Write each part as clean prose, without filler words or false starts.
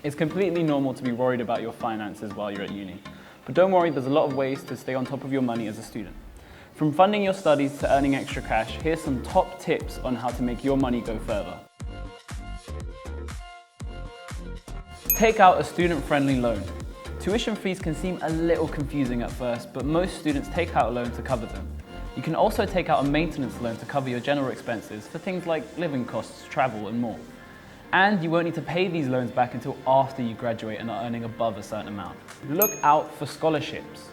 It's completely normal to be worried about your finances while you're at uni. But don't worry, there's a lot of ways to stay on top of your money as a student. From funding your studies to earning extra cash, here's some top tips on how to make your money go further. Take out a student-friendly loan. Tuition fees can seem a little confusing at first, but most students take out a loan to cover them. You can also take out a maintenance loan to cover your general expenses for things like living costs, travel, and more. And you won't need to pay these loans back until after you graduate and are earning above a certain amount. Look out for scholarships.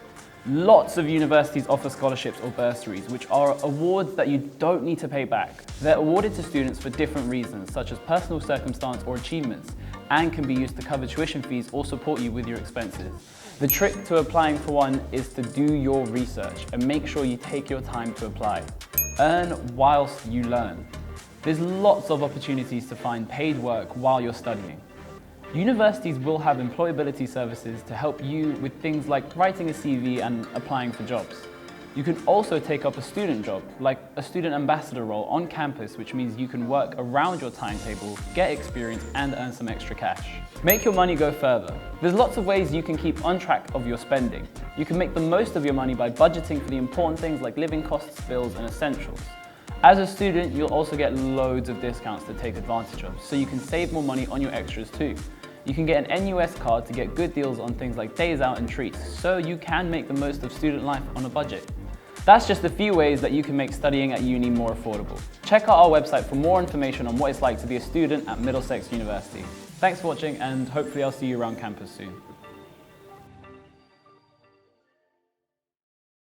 Lots of universities offer scholarships or bursaries, which are awards that you don't need to pay back. They're awarded to students for different reasons, such as personal circumstance or achievements, and can be used to cover tuition fees or support you with your expenses. The trick to applying for one is to do your research and make sure you take your time to apply. Earn whilst you learn. There's lots of opportunities to find paid work while you're studying. Universities will have employability services to help you with things like writing a CV and applying for jobs. You can also take up a student job, like a student ambassador role on campus, which means you can work around your timetable, get experience, and earn some extra cash. Make your money go further. There's lots of ways you can keep on track of your spending. You can make the most of your money by budgeting for the important things like living costs, bills, and essentials. As a student, you'll also get loads of discounts to take advantage of, so you can save more money on your extras too. You can get an NUS card to get good deals on things like days out and treats, so you can make the most of student life on a budget. That's just a few ways that you can make studying at uni more affordable. Check out our website for more information on what it's like to be a student at Middlesex University. Thanks for watching, and hopefully I'll see you around campus soon.